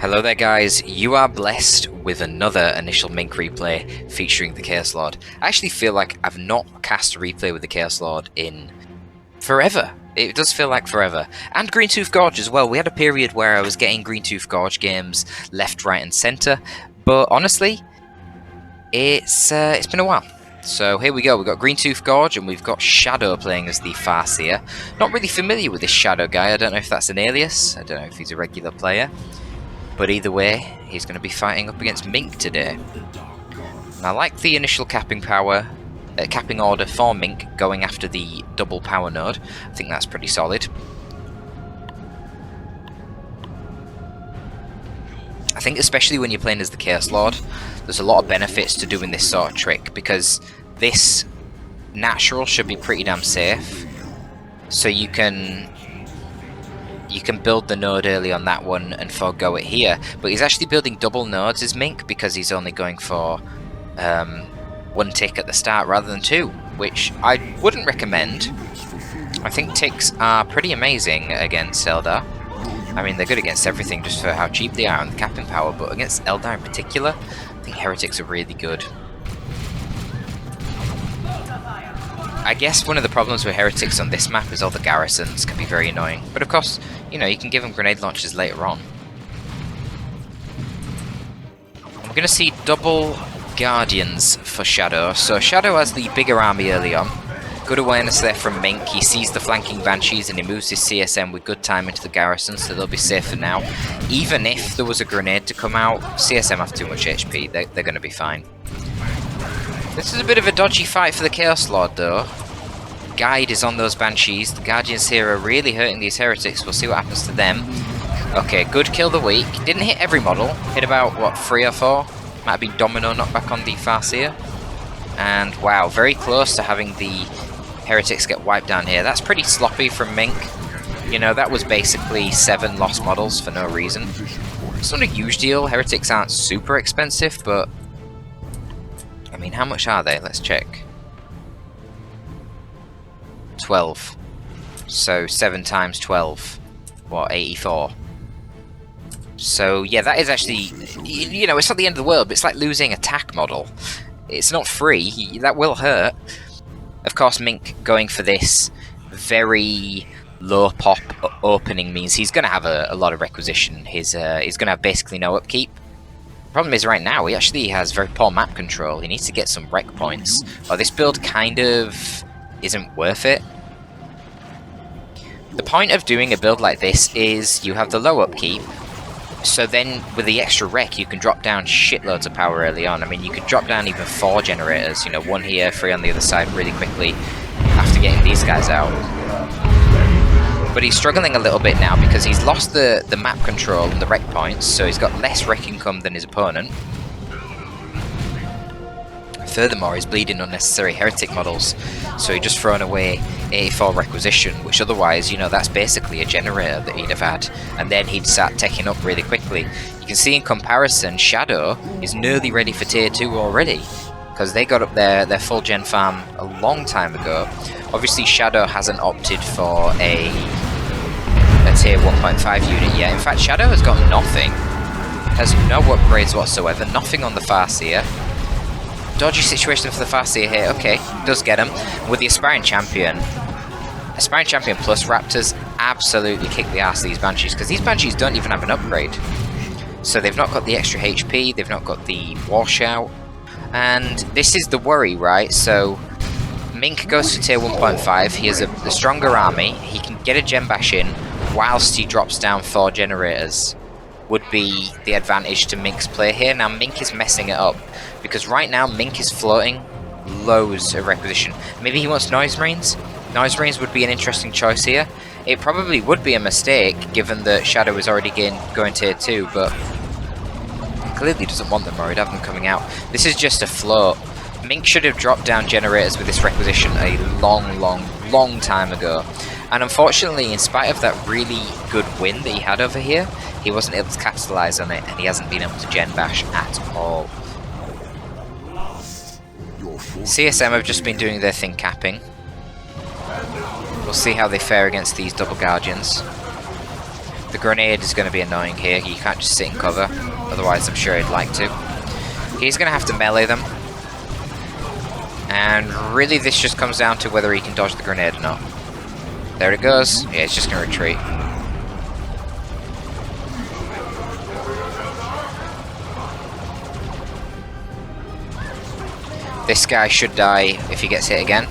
Hello there guys, you are blessed with another InitialMink replay featuring the Chaos Lord. I actually feel like I've not cast a replay with the Chaos Lord in forever. It does feel like forever. And Greentooth Gorge as well. We had a period where I was getting Greentooth Gorge games left, right and centre, but honestly, it's been a while. So here we go, we've got Greentooth Gorge and we've got Shadow playing as the Farseer. Not really familiar with this Shadow guy, I don't know if that's an alias, I don't know if he's a regular player. But either way, he's going to be fighting up against Mink today. And I like the initial capping order for Mink going after the double power node. I think that's pretty solid. I think especially when you're playing as the Chaos Lord, there's a lot of benefits to doing this sort of trick, because this natural should be pretty damn safe. So you can build the node early on that one and forego it here, but he's actually building double nodes as Mink because he's only going for one tick at the start rather than two, which I wouldn't recommend. I think ticks are pretty amazing against Eldar. I mean, they're good against everything just for how cheap they are and the capping power, but against Eldar in particular, I think heretics are really good. I guess one of the problems with heretics on this map is all the garrisons can be very annoying, but of course, you know, you can give them grenade launchers later on. We're going to see double Guardians for Shadow. So Shadow has the bigger army early on. Good awareness there from Mink. He sees the flanking Banshees and he moves his CSM with good time into the garrison, so they'll be safe for now. Even if there was a grenade to come out, CSM have too much HP, they're going to be fine. This is a bit of a dodgy fight for the Chaos Lord though. Guide is on those Banshees. The Guardians here are really hurting these heretics. We'll see what happens to them. Okay, good kill the weak. Didn't hit every model. Hit about, what, 3 or 4? Might have been Domino knockback on the Farseer. And wow, very close to having the heretics get wiped down here. That's pretty sloppy from Mink. You know, that was basically 7 lost models for no reason. It's not a huge deal. Heretics aren't super expensive, but I mean, how much are they? Let's check. 12. So 7 times 12. What, 84? So yeah, that is actually, you know, it's not the end of the world, but it's like losing attack model. It's not free, that will hurt. Of course, Mink going for this very low pop opening means he's going to have a lot of requisition. He's going to have basically no upkeep. Problem is, right now, he actually has very poor map control. He needs to get some rec points. Oh, this build kind of isn't worth it. The point of doing a build like this is you have the low upkeep, so then with the extra rec you can drop down shitloads of power early on. I mean, you could drop down even 4 generators, you know, 1 here, 3 on the other side really quickly after getting these guys out. But he's struggling a little bit now because he's lost the map control and the rec points, so he's got less rec income than his opponent. Furthermore, he's bleeding unnecessary heretic models, so he's just thrown away 84 requisition, which otherwise, you know, that's basically a generator that he'd have had, and then he'd start teching up really quickly. You can see in comparison, Shadow is nearly ready for tier 2 already, because they got up their full gen farm a long time ago. Obviously, Shadow hasn't opted for a tier 1.5 unit yet. In fact, Shadow has got nothing. Has no upgrades whatsoever, nothing on the Farseer. Dodgy situation for the Farseer here. Okay, does get him. With the Aspiring Champion plus Raptors absolutely kick the ass of these Banshees, because these Banshees don't even have an upgrade. So they've not got the extra HP, they've not got the washout. And this is the worry, right? So Mink goes to tier 1.5, he has the stronger army, he can get a Gem Bash in whilst he drops down 4 generators. Would be the advantage to Mink's play here. Now Mink is messing it up, because right now Mink is floating loads of requisition. Maybe he wants Noise Marines? Noise Marines would be an interesting choice here. It probably would be a mistake, given that Shadow is already going tier 2, but clearly doesn't want them or he'd have them coming out. This is just a float. Mink should have dropped down generators with this requisition a long time ago. And unfortunately, in spite of that really good win that he had over here, he wasn't able to capitalize on it, and he hasn't been able to gen bash at all. CSM have just been doing their thing capping. We'll see how they fare against these double Guardians. The grenade is going to be annoying here. You can't just sit in cover, otherwise I'm sure he'd like to. He's going to have to melee them. And really this just comes down to whether he can dodge the grenade or not. There it goes. Yeah, it's just going to retreat. This guy should die if he gets hit again.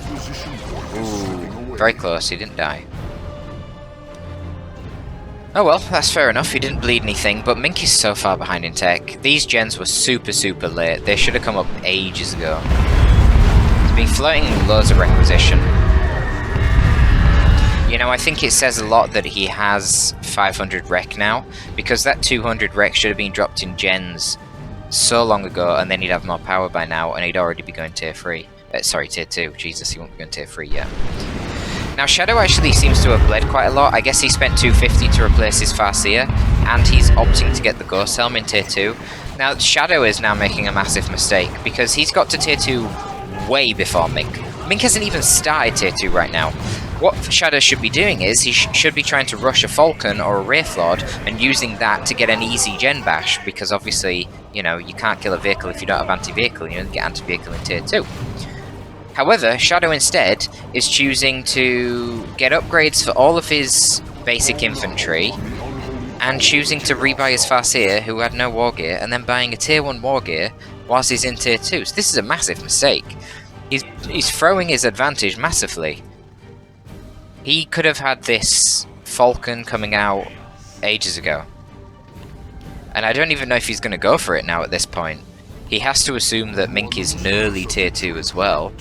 Ooh, very close, he didn't die. Oh well, that's fair enough, he didn't bleed anything, but Mink is so far behind in tech. These gens were super late, they should have come up ages ago. He's been floating loads of requisition. You know, I think it says a lot that he has 500 rec now, because that 200 rec should have been dropped in gens so long ago, and then he'd have more power by now, and he'd already be going tier 3. Sorry, tier 2. Jesus, he won't be going tier 3 yet. Now, Shadow actually seems to have bled quite a lot. I guess he spent 250 to replace his Farseer, and he's opting to get the Ghost Helm in tier 2. Now, Shadow is now making a massive mistake, because he's got to tier 2 way before Mink. Mink hasn't even started tier 2 right now. What Shadow should be doing is, he should be trying to rush a Falcon or a Wraithlord and using that to get an easy gen bash, because obviously, you know, you can't kill a vehicle if you don't have anti-vehicle, you don't get anti-vehicle in tier 2. However, Shadow instead is choosing to get upgrades for all of his basic infantry and choosing to rebuy his Farseer, who had no war gear, and then buying a tier 1 war gear whilst he's in tier 2. So this is a massive mistake. He's throwing his advantage massively. He could have had this Falcon coming out ages ago. And I don't even know if he's going to go for it now at this point. He has to assume that Mink is nearly tier 2 as well.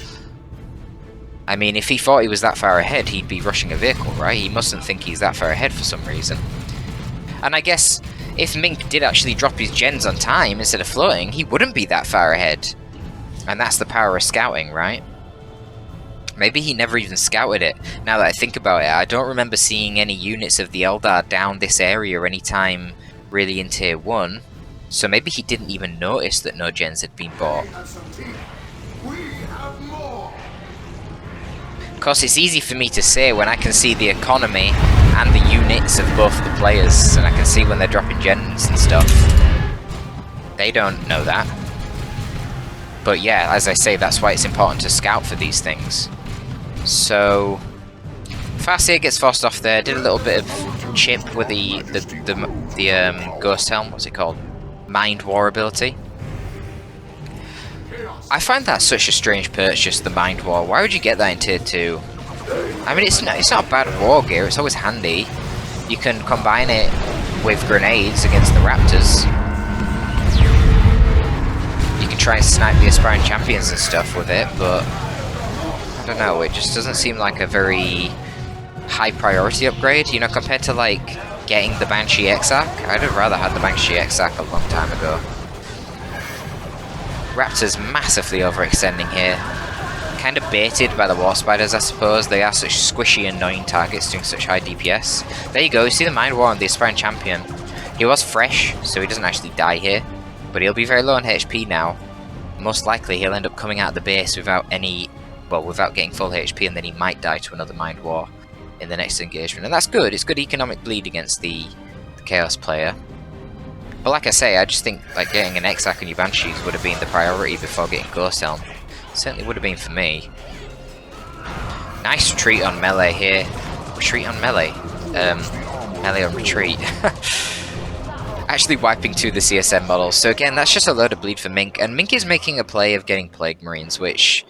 I mean, if he thought he was that far ahead, he'd be rushing a vehicle, right? He mustn't think he's that far ahead for some reason. And I guess if Mink did actually drop his gens on time instead of floating, he wouldn't be that far ahead. And that's the power of scouting, right? Maybe he never even scouted it. Now that I think about it, I don't remember seeing any units of the Eldar down this area anytime really in tier 1. So maybe he didn't even notice that no gens had been bought. Of course, it's easy for me to say when I can see the economy and the units of both the players, and I can see when they're dropping gens and stuff. They don't know that. But yeah, as I say, that's why it's important to scout for these things. So, Farseer gets forced off there, did a little bit of chip with the Ghost Helm, what's it called? Mind War ability. I find that such a strange purchase, the Mind War. Why would you get that in tier 2? I mean, it's not bad war gear, it's always handy. You can combine it with grenades against the Raptors. You can try and snipe the aspiring champions and stuff with it, but I don't know, it just doesn't seem like a very high priority upgrade, you know, compared to like getting the Banshee Exarch. I'd have rather had the Banshee Exarch a long time ago. Raptors massively overextending here. Kind of baited by the War Spiders, I suppose. They are such squishy, annoying targets doing such high DPS. There you go, you see the Mind War on the aspiring champion. He was fresh, so he doesn't actually die here. But he'll be very low on HP now. Most likely he'll end up coming out of the base without any... well, without getting full HP, and then he might die to another Mind War in the next engagement. And that's good, it's good economic bleed against the Chaos player. But like I say, I just think like getting an Exarch and your Banshees would have been the priority before getting Ghost Helm. Certainly would have been for me. Nice retreat on melee here. Retreat on melee? Melee on retreat. Actually wiping to the CSM models. So again, that's just a load of bleed for Mink. And Mink is making a play of getting Plague Marines, which...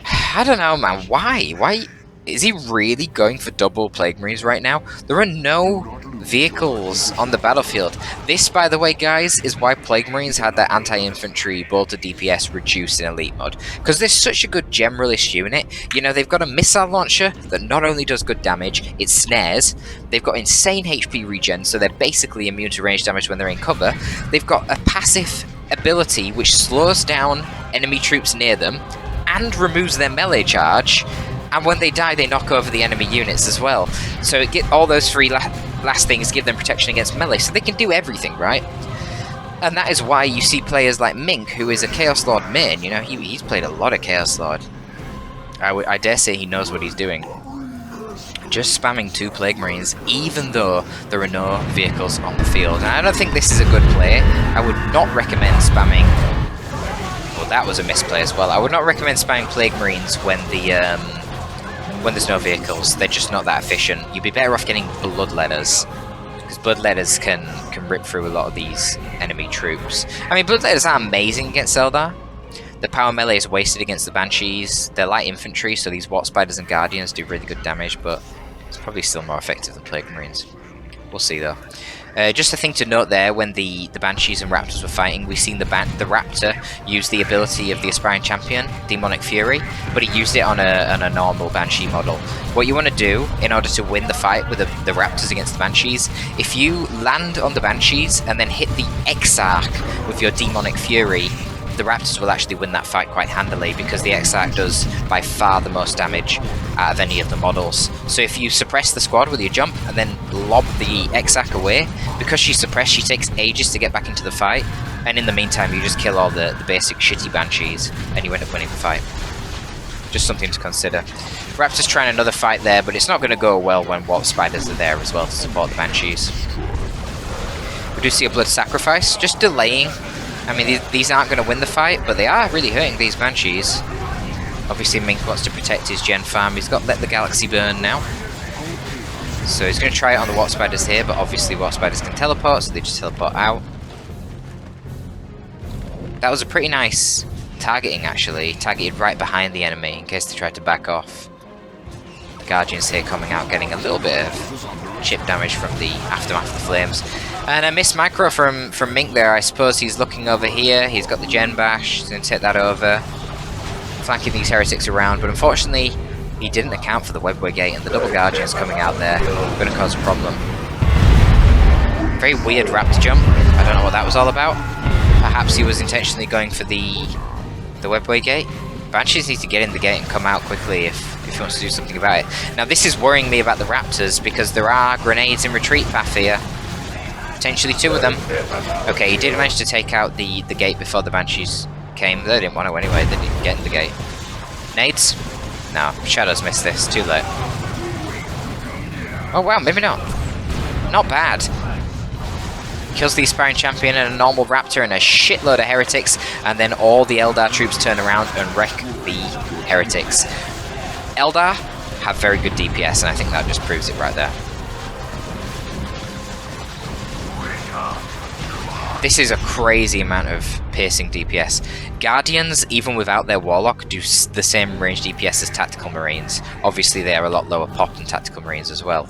I don't know, man. Why? Why... Is he really going for double Plague Marines right now? There are no vehicles on the battlefield. This, by the way, guys, is why Plague Marines had their anti-infantry bolter DPS reduced in Elite Mod. Because they're such a good generalist unit. You know, they've got a missile launcher that not only does good damage, it snares. They've got insane HP regen, so they're basically immune to range damage when they're in cover. They've got a passive ability which slows down enemy troops near them and removes their melee charge. And when they die, they knock over the enemy units as well. So all those three last things give them protection against melee, so they can do everything, right? And that is why you see players like Mink, who is a Chaos Lord main. You know, he's played a lot of Chaos Lord. I dare say he knows what he's doing. just spamming 2 Plague Marines, even though there are no vehicles on the field. And I don't think this is a good play. I would not recommend spamming... Well, that was a misplay as well. I would not recommend spamming Plague Marines when there's no vehicles. They're just not that efficient. You'd be better off getting Bloodletters, because Bloodletters can rip through a lot of these enemy troops. I mean, Bloodletters are amazing against Eldar. The power melee is wasted against the Banshees. They're light infantry, so these Warp Spiders and Guardians do really good damage, but it's probably still more effective than Plague Marines. We'll see, though. Just a thing to note there, when the Banshees and Raptors were fighting, we've seen the Raptor use the ability of the Aspiring Champion, Demonic Fury, but he used it on a normal Banshee model. What you want to do, in order to win the fight with the Raptors against the Banshees, if you land on the Banshees and then hit the Exarch with your Demonic Fury, the Raptors will actually win that fight quite handily, because the Exarch does by far the most damage out of any of the models. So if you suppress the squad with your jump and then lob the Exarch away, because she's suppressed, she takes ages to get back into the fight, and in the meantime you just kill all the basic shitty Banshees and you end up winning the fight. Just something to consider. Raptor's trying another fight there, but it's not going to go well when Warp Spiders are there as well to support the Banshees. We do see a Blood Sacrifice, just delaying. I mean, these aren't going to win the fight, but they are really hurting these Banshees. Obviously, Mink wants to protect his gen farm. He's got Let the Galaxy Burn now. So he's going to try it on the Warp Spiders here, but obviously Warp Spiders can teleport, so they just teleport out. That was a pretty nice targeting, actually. Targeted right behind the enemy in case they tried to back off. Guardians here coming out, getting a little bit of chip damage from the aftermath of the flames. And a missed macro from Mink there. I suppose he's looking over here. He's got the Gen Bash. He's going to take that over. Flanking these heretics around. But unfortunately, he didn't account for the Webway Gate and the double Guardians coming out there. Going to cause a problem. Very weird Raptor jump. I don't know what that was all about. Perhaps he was intentionally going for the Webway Gate. Banshees need to get in the gate and come out quickly if he wants to do something about it. Now this is worrying me about the Raptors, because there are grenades in retreat path here. Potentially 2 of them. Okay, he did manage to take out the gate before the Banshees came. They didn't want to anyway, they didn't get in the gate. Nades? No, Shadows missed this, too late. Oh wow, maybe not. Not bad. Kills the Aspiring Champion and a normal Raptor and a shitload of Heretics, and then all the Eldar troops turn around and wreck the Heretics. Eldar have very good DPS, and I think that just proves it right there. This is a crazy amount of piercing DPS. Guardians, even without their Warlock, do the same range DPS as Tactical Marines. Obviously they are a lot lower pop than Tactical Marines as well.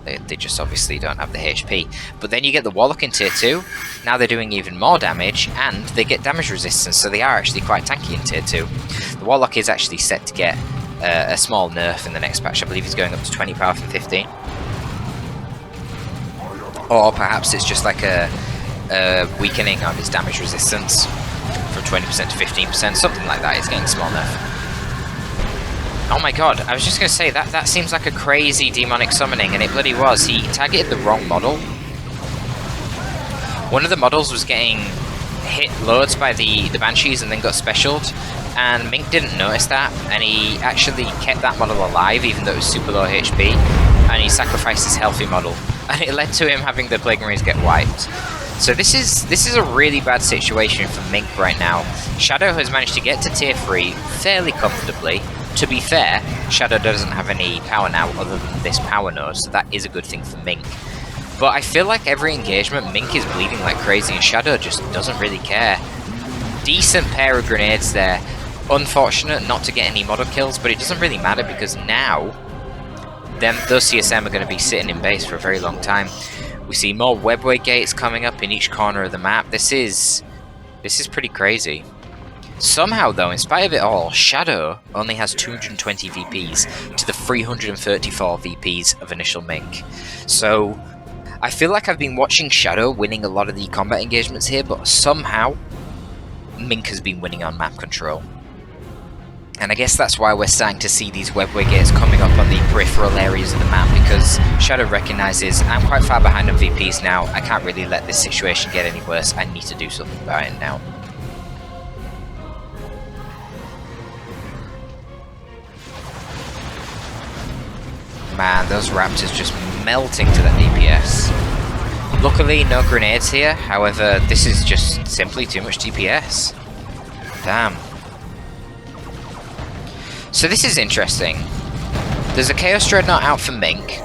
They just obviously don't have the HP. But then you get the Warlock in tier 2, now they're doing even more damage, and they get damage resistance, so they are actually quite tanky in tier 2. The Warlock is actually set to get a small nerf in the next patch. I believe he's going up to 20 power from 15. Or perhaps it's just like a weakening on his damage resistance from 20% to 15%, something like that. He's getting a small nerf. Oh my god, I was just going to say, that seems like a crazy demonic summoning, and it bloody was. He targeted the wrong model. One of the models was getting hit loads by the Banshees and then got specialed, and Mink didn't notice that, and he actually kept that model alive even though it was super low HP, and he sacrificed his healthy model, and it led to him having the Plague Marines get wiped. So this is a really bad situation for Mink right now. Shadow has managed to get to tier 3 fairly comfortably. To be fair, Shadow doesn't have any power now other than this power node, so that is a good thing for Mink. But I feel like every engagement, Mink is bleeding like crazy and Shadow just doesn't really care. Decent pair of grenades there. Unfortunate not to get any model kills, but it doesn't really matter because now those CSM are going to be sitting in base for a very long time. We see more Webway Gates coming up in each corner of the map. This is pretty crazy. Somehow though, in spite of it all, Shadow only has 220 VPs to the 334 VPs of InitialMink. So I feel like I've been watching Shadow winning a lot of the combat engagements here, but somehow Mink has been winning on map control. And I guess that's why we're starting to see these Webway Gates coming up on the peripheral areas of the map, because Shadow recognises I'm quite far behind on VPs now. I can't really let this situation get any worse. I need to do something about it now. Man, those Raptors just melting to that DPS. Luckily, no grenades here. However, this is just simply too much DPS. Damn. So this is interesting. There's a Chaos Dreadnought out for Mink.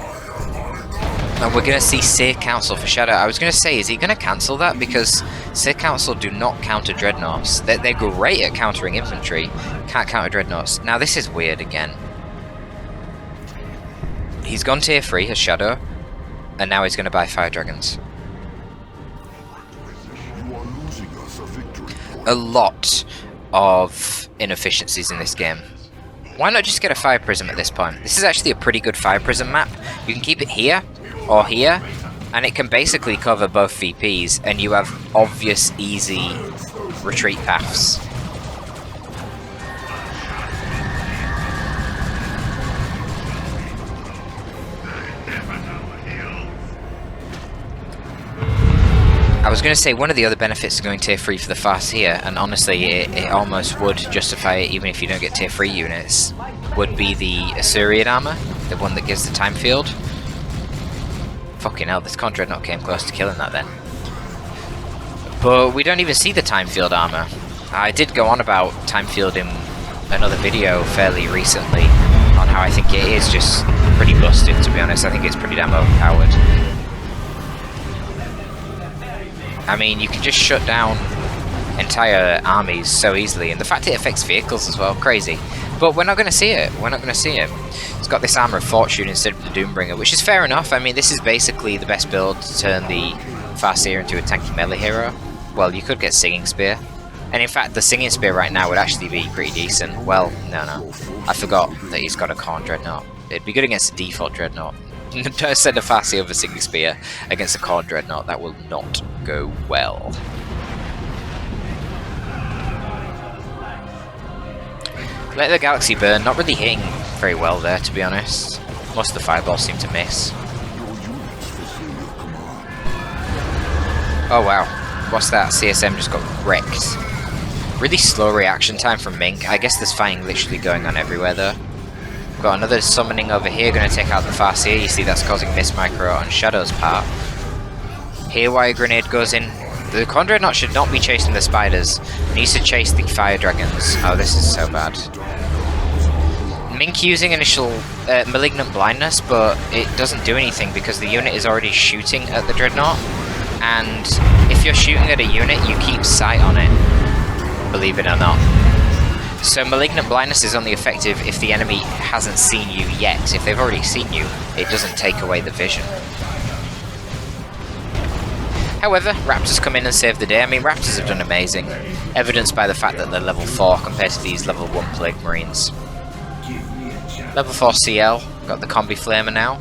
And we're going to see Seer Council for Shadow. I was going to say, is he going to cancel that? Because Seer Council do not counter Dreadnoughts. They're great at countering infantry. Can't counter Dreadnoughts. Now this is weird again. He's gone tier 3 as Shadow. And now he's going to buy Fire Dragons. A lot of inefficiencies in this game. Why not just get a Fire Prism at this point? This is actually a pretty good Fire Prism map. You can keep it here or here, and it can basically cover both VPs, and you have obvious, easy retreat paths. I was going to say one of the other benefits of going tier 3 for the Farseer, and honestly it almost would justify it even if you don't get tier 3 units, would be the Assyrian armor, the one that gives the time field. Fucking hell, this Con Dreadnought came close to killing that then. But we don't even see the time field armor. I did go on about time field in another video fairly recently on how I think it is just pretty busted, to be honest. I think it's pretty damn overpowered. I mean, you can just shut down entire armies so easily, and the fact it affects vehicles as well, crazy. But we're not going to see it, we're not going to see it. It's got this Armour of Fortune instead of the Doombringer, which is fair enough. I mean, this is basically the best build to turn the Farseer into a tanky melee hero. Well, you could get Singing Spear. And in fact, the Singing Spear right now would actually be pretty decent. Well, no. I forgot that he's got a Khorne Dreadnought. It'd be good against a default Dreadnought. Don't send a Farseer with a Singing Spear against a Khorne Dreadnought. That will not go well. Let the Galaxy burn. Not really hitting very well there, to be honest. Most of the fireballs seem to miss. Oh wow. What's that? CSM just got wrecked. Really slow reaction time from Mink. I guess there's fighting literally going on everywhere though. Got another summoning over here, going to take out the Farseer. You see that's causing Miss Micro on Shadow's part. Haywire Grenade goes in. The Khorne Dreadnought should not be chasing the spiders. It needs to chase the Fire Dragons. Oh, this is so bad. Mink using initial Malignant Blindness, but it doesn't do anything because the unit is already shooting at the Dreadnought. And if you're shooting at a unit, you keep sight on it, believe it or not. So Malignant Blindness is only effective if the enemy hasn't seen you yet. If they've already seen you, it doesn't take away the vision. However, Raptors come in and save the day. I mean, Raptors have done amazing, evidenced by the fact that they're level 4 compared to these level 1 Plague Marines. Level 4 CL, got the Combi Flamer now.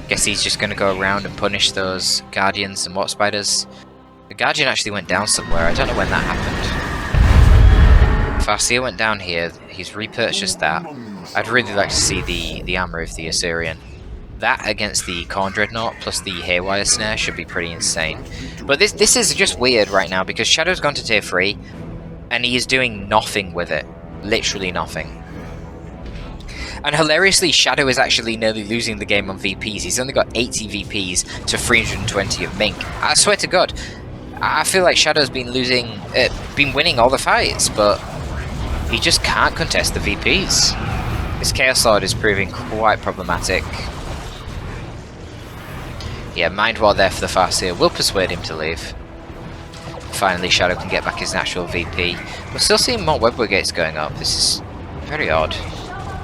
Guess he's just going to go around and punish those Guardians and Warp Spiders. The Guardian actually went down somewhere, I don't know when that happened. Farseer went down here, he's repurchased that. I'd really like to see the armor of the Assyrian. That against the Khorne Dreadnought plus the Haywire Snare should be pretty insane. But this is just weird right now because Shadow's gone to tier 3 and he is doing nothing with it. Literally nothing. And hilariously, Shadow is actually nearly losing the game on VPs. He's only got 80 VPs to 320 of Mink. I swear to God, I feel like Shadow's been winning all the fights, but he just can't contest the VPs. This Chaos Lord is proving quite problematic. Yeah, Mind War there for the Farseer. We'll persuade him to leave. Finally, Shadow can get back his natural VP. We're still seeing more Web Brigates going up. This is very odd.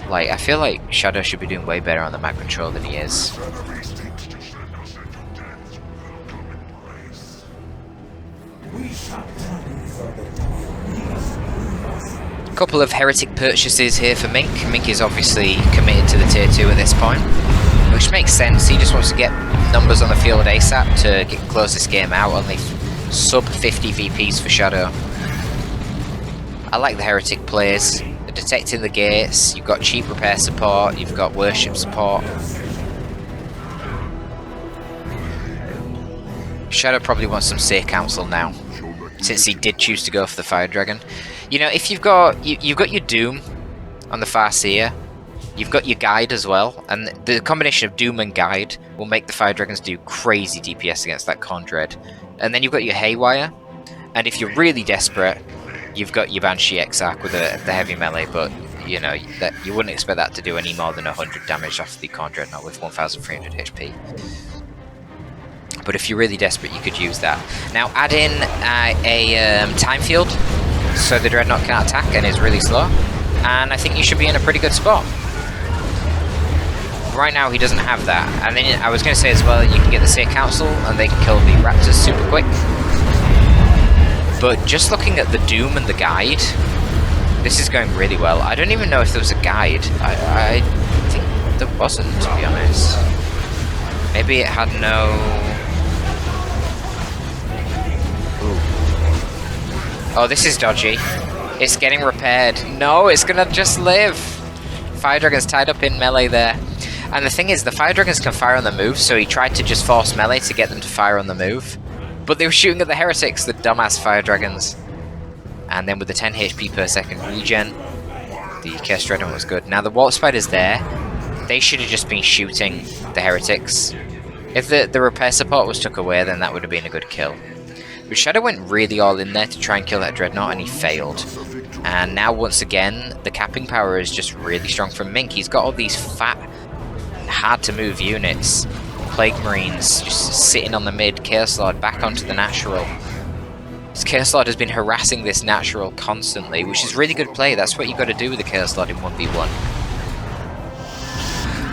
Like, I feel like Shadow should be doing way better on the map control than he is. Couple of heretic purchases here for Mink. Mink is obviously committed to the tier 2 at this point, which makes sense. He just wants to get numbers on the field ASAP to close this game out. Only sub 50 VPs for Shadow. I like the heretic plays. They're detecting the gates. You've got cheap repair support. You've got worship support. Shadow probably wants some Seer Council now, since he did choose to go for the Fire Dragon. You know, if you've got your Doom on the Farseer, You've got your guide as well, and the combination of Doom and Guide will make the Fire Dragons do crazy DPS against that Khorne Dread. And then you've got your Haywire, and if you're really desperate, you've got your Banshee Exarch with the heavy melee, but you know, that you wouldn't expect that to do any more than 100 damage off the Khorne Dreadnought with 1300 HP. But if you're really desperate, you could use that. Now add in a time field, so the Dreadnought can't attack and is really slow, and I think you should be in a pretty good spot. Right now he doesn't have that, and then I was going to say as well, you can get the Seer Council and they can kill the Raptors super quick. But just looking at the Doom and the Guide, this is going really well. I don't even know if there was a guide. I think there wasn't, to be honest. Maybe it had no... Ooh. Oh, this is dodgy. It's getting repaired. No, it's gonna just live. Fire Dragon's tied up in melee there. And the thing is, the Fire Dragons can fire on the move, so he tried to just force melee to get them to fire on the move. But they were shooting at the Heretics, the dumbass Fire Dragons. And then with the 10 HP per second regen, the Chaos Dreadnought was good. Now the Warp Spider's there. They should have just been shooting the Heretics. If the repair support was took away, then that would have been a good kill. But Shadow went really all in there to try and kill that Dreadnought, and he failed. And now once again, the capping power is just really strong from Mink. He's got all these fat, hard to move units. Plague Marines just sitting on the mid, Chaos Lord back onto the natural. Chaos Lord has been harassing this natural constantly, which is really good play. That's what you got to do with the Chaos Lord in 1v1.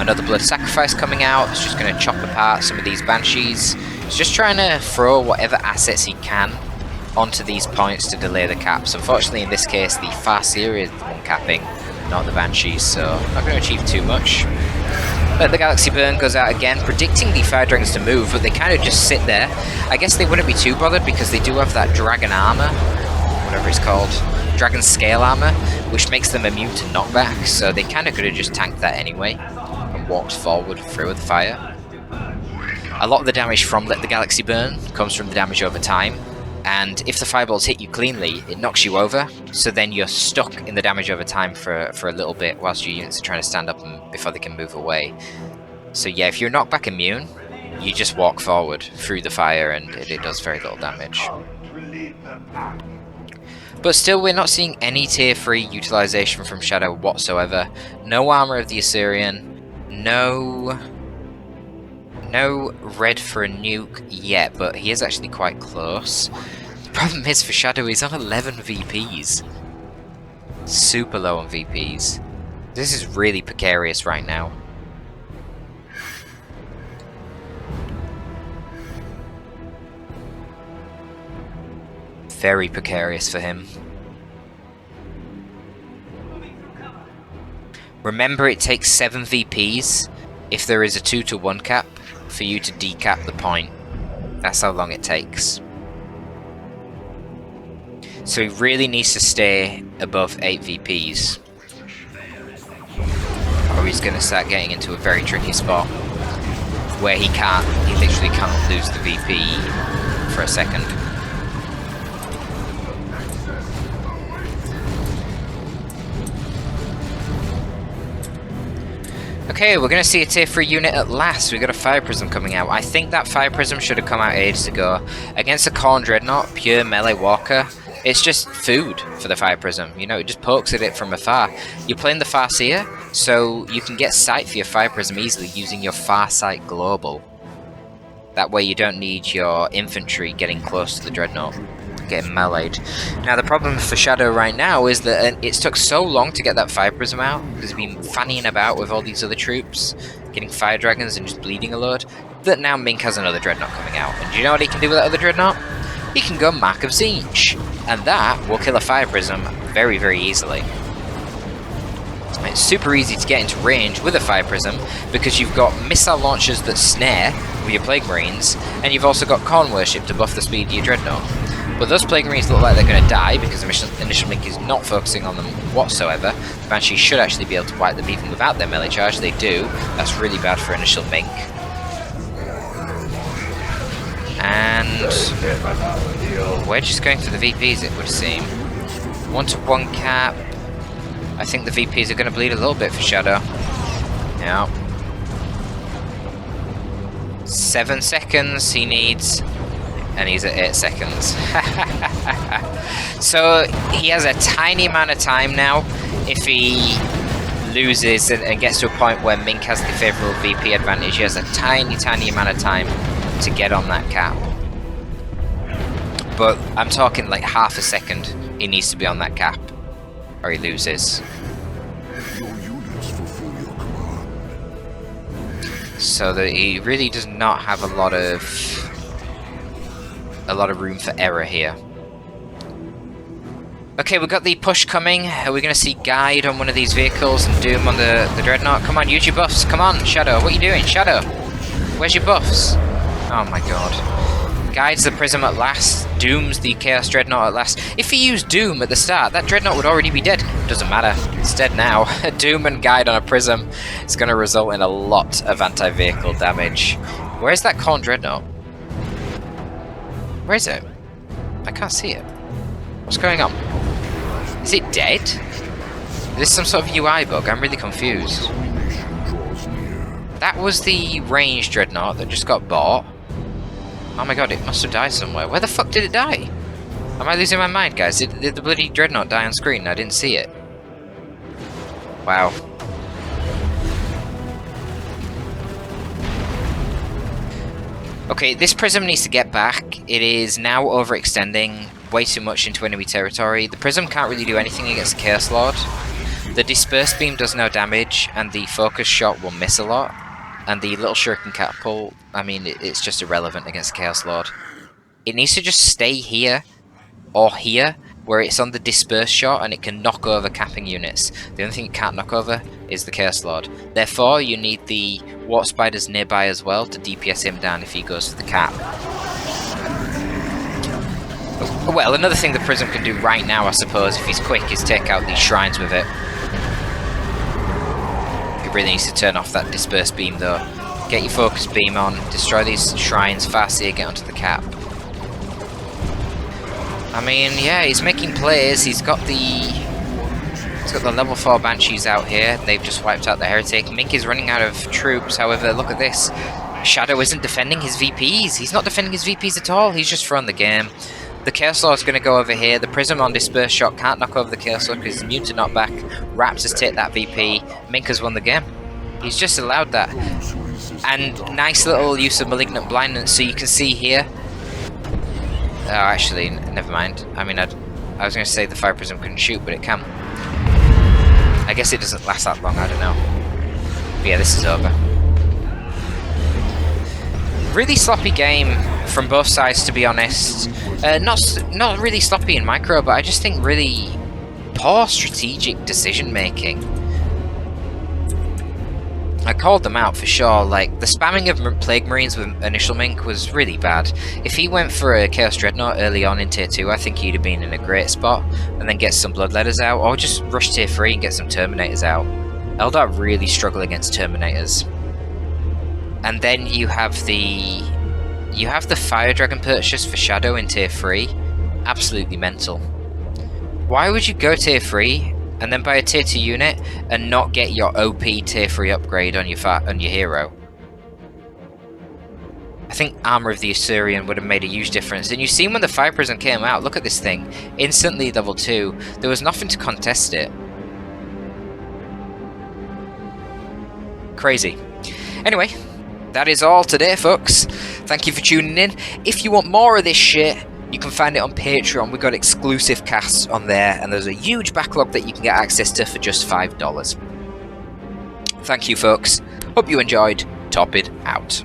Another Blood Sacrifice coming out. It's just going to chop apart some of these Banshees. He's just trying to throw whatever assets he can onto these points to delay the caps. Unfortunately, in this case, the Farseer is the one capping, not the Banshees, so not going to achieve too much. But the Galaxy Burn goes out again, predicting the Fire Dragons to move, but they kind of just sit there. I guess they wouldn't be too bothered because they do have that Dragon Armor, whatever it's called, Dragon Scale Armor, which makes them immune to knockback, so they kind of could have just tanked that anyway and walked forward through with the fire. A lot of the damage from Let the Galaxy Burn comes from the damage over time, and if the fireballs hit you cleanly, it knocks you over, so then you're stuck in the damage over time for a little bit whilst your units are trying to stand up before they can move away. So yeah, if you're knockback immune, you just walk forward through the fire and it does very little damage. But still, we're not seeing any tier 3 utilization from Shadow whatsoever. No armor of the Assyrian, no red for a nuke yet, but he is actually quite close. The problem is for Shadow, he's on 11 VPs. Super low on VPs. This is really precarious right now. Very precarious for him. Remember, it takes 7 VPs if there is a 2-to-1 cap for you to decap the point. That's how long it takes. So he really needs to stay above 8 VPs, or he's going to start getting into a very tricky spot where he literally can't lose the VP for a second. Okay, we're going to see a tier 3 unit at last. We've got a Fire Prism coming out. I think that Fire Prism should have come out ages ago. Against a Khorne Dreadnought, pure melee walker, it's just food for the Fire Prism. You know, it just pokes at it from afar. You're playing the Farseer, so you can get sight for your Fire Prism easily using your Farsight Global. That way you don't need your infantry getting close to the Dreadnought, getting meleeed. Now the problem for Shadow right now is that it's took so long to get that Fire Prism out, because he's been fannying about with all these other troops, getting Fire Dragons and just bleeding a load, that now Mink has another Dreadnought coming out. And do you know what he can do with that other Dreadnought? He can go Mark of Siege, and that will kill a Fire Prism very, very easily. It's super easy to get into range with a Fire Prism, because you've got missile launchers that snare with your Plague Marines, and you've also got Khorne Worship to buff the speed of your Dreadnought. But those Plague Marines look like they're going to die because InitialMink is not focusing on them whatsoever. The Banshees should actually be able to wipe them even without their melee charge. They do. That's really bad for InitialMink. And we're just going for the VPs, it would seem. 1-to-1 cap. I think the VPs are going to bleed a little bit for Shadow. Yeah. 7 seconds he needs, and he's at 8 seconds. So he has a tiny amount of time now. If he loses and gets to a point where Mink has the favourable VP advantage, he has a tiny amount of time to get on that cap. But I'm talking like half a second he needs to be on that cap, or he loses. So that he really does not have a lot of room for error here. Okay, we've got the push coming. Are we going to see Guide on one of these vehicles and Doom on the Dreadnought? Come on, use your buffs. Come on, Shadow. What are you doing? Shadow, where's your buffs? Oh my god. Guide's the Prism at last. Doom's the Chaos Dreadnought at last. If he used Doom at the start, that Dreadnought would already be dead. Doesn't matter. It's dead now. Doom and Guide on a Prism is going to result in a lot of anti-vehicle damage. Where's that Khorne Dreadnought? Where is it? I can't see it. What's going on? Is it dead? Is this some sort of UI bug? I'm really confused. That was the ranged Dreadnought that just got bought. Oh my god, it must have died somewhere. Where the fuck did it die? Am I losing my mind, guys? Did the bloody Dreadnought die on screen? I didn't see it. Wow. Okay, this Prism needs to get back. It is now overextending way too much into enemy territory. The Prism can't really do anything against the Chaos Lord. The Disperse Beam does no damage, and the Focus Shot will miss a lot. And the little Shuriken Catapult, I mean, it's just irrelevant against the Chaos Lord. It needs to just stay here, or here, where it's on the Disperse Shot, and it can knock over capping units. The only thing it can't knock over is the Chaos Lord. Therefore, you need the Warp Spiders nearby as well to DPS him down if he goes for the cap. Well, another thing the Prism can do right now, I suppose, if he's quick, is take out these shrines with it. He really needs to turn off that Disperse Beam, though. Get your Focus Beam on, destroy these shrines fast, so you get onto the cap. I mean, yeah, he's making plays. He's got the level 4 Banshees out here. They've just wiped out the Heretic. Mink is running out of troops. However, look at this. Shadow isn't defending his VPs. He's not defending his VPs at all. He's just thrown the game. The Chaos Lord's going to go over here. The Prism on Disperse Shot can't knock over the Chaos Lord because he's immune to knockback. Raptors take that VP. Mink has won the game. He's just allowed that. And nice little use of Malignant Blindness. So you can see here. Oh, actually, never mind. I mean, I was going to say the Fire Prism couldn't shoot, but it can. I guess it doesn't last that long, I don't know. But yeah, this is over. Really sloppy game from both sides, to be honest. Not really sloppy in micro, but I just think really poor strategic decision making. I called them out for sure. Like, the spamming of Plague Marines with InitialMink was really bad. If he went for a Chaos Dreadnought early on in Tier 2, I think he'd have been in a great spot, and then get some Bloodletters out, or just rush Tier 3 and get some Terminators out. Eldar really struggle against Terminators. And then you have the Fire Dragon purchase for Shadow in Tier 3. Absolutely mental. Why would you go Tier 3 and then buy a Tier 2 unit and not get your OP Tier 3 upgrade on your hero? I think Armor of the Assyrian would have made a huge difference. And you've seen when the Fire Prism came out, look at this thing. Instantly level 2. There was nothing to contest it. Crazy. Anyway, that is all today, folks. Thank you for tuning in. If you want more of this shit, you can find it on Patreon. We've got exclusive casts on there, and there's a huge backlog that you can get access to for just $5. Thank you, folks. Hope you enjoyed. Torpid out.